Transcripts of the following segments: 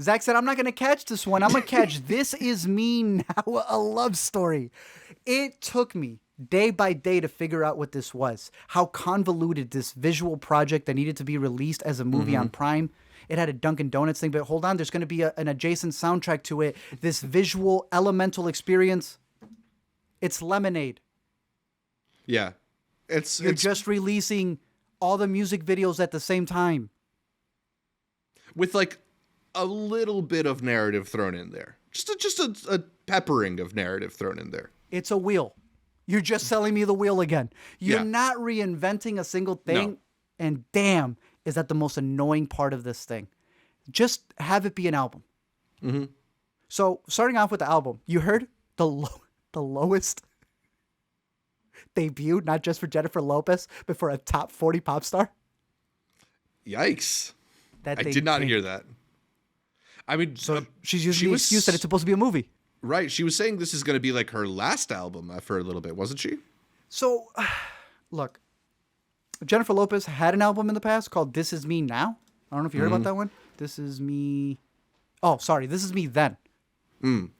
Zach said, I'm not going to catch this one. I'm going to catch This Is Me Now, a love story. It took me day by day to figure out what this was, how convoluted this visual project that needed to be released as a movie on Prime. It had a Dunkin' Donuts thing, but hold on, there's going to be an adjacent soundtrack to it. This visual elemental experience. It's Lemonade. Yeah. You're just releasing all the music videos at the same time. With like a little bit of narrative thrown in there. Just a peppering of narrative thrown in there. It's a wheel. You're just selling me the wheel again. You're not reinventing a single thing. No. And damn, is that the most annoying part of this thing. Just have it be an album. Mm-hmm. So starting off with the album, you heard the lowest debut, not just for Jennifer Lopez, but for a top 40 pop star. Yikes. I did not hear that. I mean, so she's using the excuse that it's supposed to be a movie. Right. She was saying this is going to be like her last album for a little bit, wasn't she? So, look, Jennifer Lopez had an album in the past called This Is Me Now. I don't know if you heard about that one. This Is Me. Oh, sorry. This Is Me Then.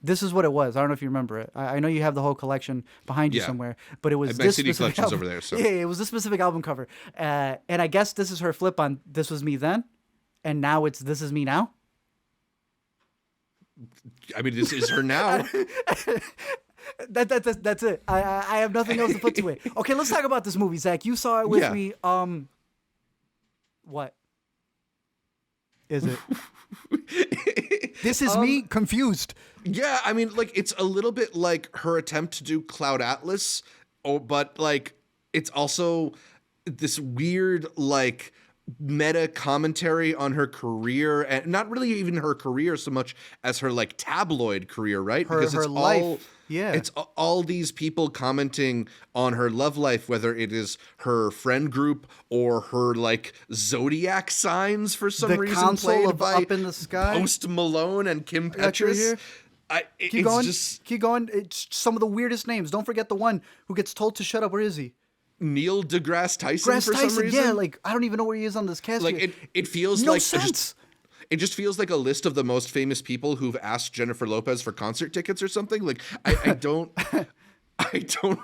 This is what it was. I don't know if you remember it. I know you have the whole collection behind you somewhere, but it was this CD specific collection's album. over there. So. Yeah, it was this specific album cover. And I guess this is her flip on This Was Me Then. And now it's This Is Me Now. I mean, this is her now. That's it. I have nothing else to put to it. Okay, let's talk about this movie, Zach. You saw it with me. What is it? This is me confused. Yeah, I mean, like it's a little bit like her attempt to do Cloud Atlas, but like it's also this weird like meta commentary on her career, and not really even her career so much as her like tabloid career, right? Because it's life. All it's all these people commenting on her love life, whether it is her friend group or her like zodiac signs for some reason. The console played of by Up in the Sky, Post Malone and Kim Petras. Keep going. It's some of the weirdest names. Don't forget the one who gets told to shut up. Where is he? Neil deGrasse Tyson for some reason. Yeah, like I don't even know where he is on this cast. Like it feels no like sense. It just feels like a list of the most famous people who've asked Jennifer Lopez for concert tickets or something. Like I don't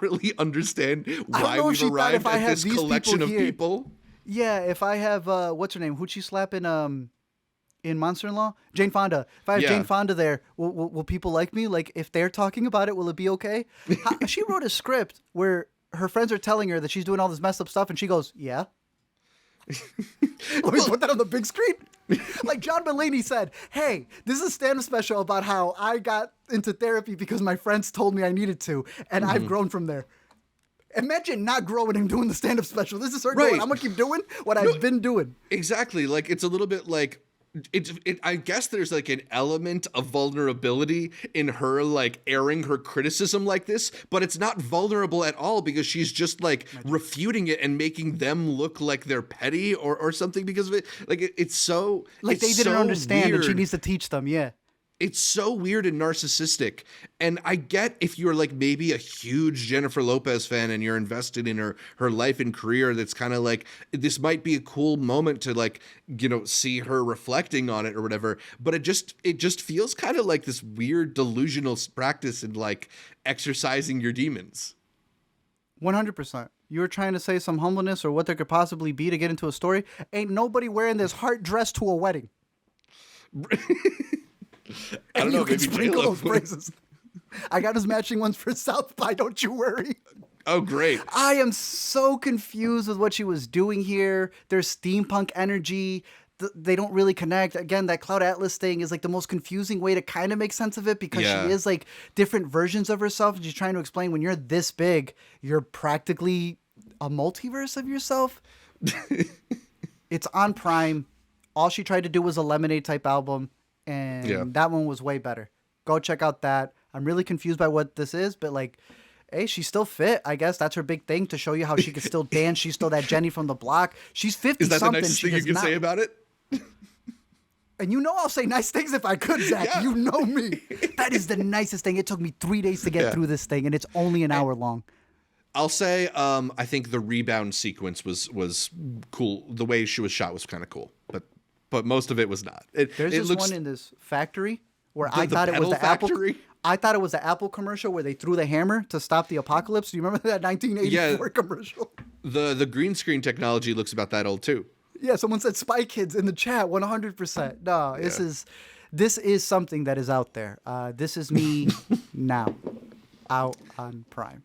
really understand why we've arrived at this collection of people. Yeah, if I have what's her name? Who'd she slap in Monster-in-Law? Jane Fonda. If I have Jane Fonda there, will people like me? Like if they're talking about it, will it be okay? She wrote a script where her friends are telling her that she's doing all this messed up stuff, and she goes, yeah. Let me put that on the big screen. Like John Mulaney said, hey, this is a stand-up special about how I got into therapy because my friends told me I needed to, and I've grown from there. Imagine not growing and doing the stand-up special. This is her going, I'm going to keep doing what I've been doing. Exactly. Like, it's a little bit like, I guess there's like an element of vulnerability in her like airing her criticism like this, but it's not vulnerable at all because she's just like refuting it and making them look like they're petty or something because of it. Like it's so like they didn't understand weird. And she needs to teach them. Yeah. It's so weird and narcissistic. And I get if you're like maybe a huge Jennifer Lopez fan and you're invested in her life and career, that's kind of like, this might be a cool moment to like, you know, see her reflecting on it or whatever. But it just feels kind of like this weird delusional practice in like exercising your demons. 100%. You were trying to say some humbleness or what there could possibly be to get into a story. Ain't nobody wearing this heart dress to a wedding. I don't know. You can sprinkle those phrases. I got his matching ones for South by. Don't you worry. Oh, great. I am so confused with what she was doing here. There's steampunk energy. They don't really connect. Again, that Cloud Atlas thing is like the most confusing way to kind of make sense of it because she is like different versions of herself. And she's trying to explain when you're this big, you're practically a multiverse of yourself. It's on Prime. All she tried to do was a Lemonade type album. And that one was way better. Go check out that. I'm really confused by what this is, but like, hey, she's still fit. I guess that's her big thing to show you how she can still dance. She's still that Jenny from the block. She's 50 something. Is that the nicest thing you can say about it? And you know I'll say nice things if I could, Zach. Yeah. You know me. That is the nicest thing. It took me 3 days to get through this thing, and it's only an hour long. I'll say I think the rebound sequence was cool. The way she was shot was kind of cool. But but most of it was not. It There's looks one in this factory where the I thought it was pedal the Apple. factory? I thought it was the Apple commercial where they threw the hammer to stop the apocalypse. Do you remember that 1984 commercial? The green screen technology looks about that old too. Yeah, someone said Spy Kids in the chat. 100%. No, this is something that is out there. This is me now, out on Prime.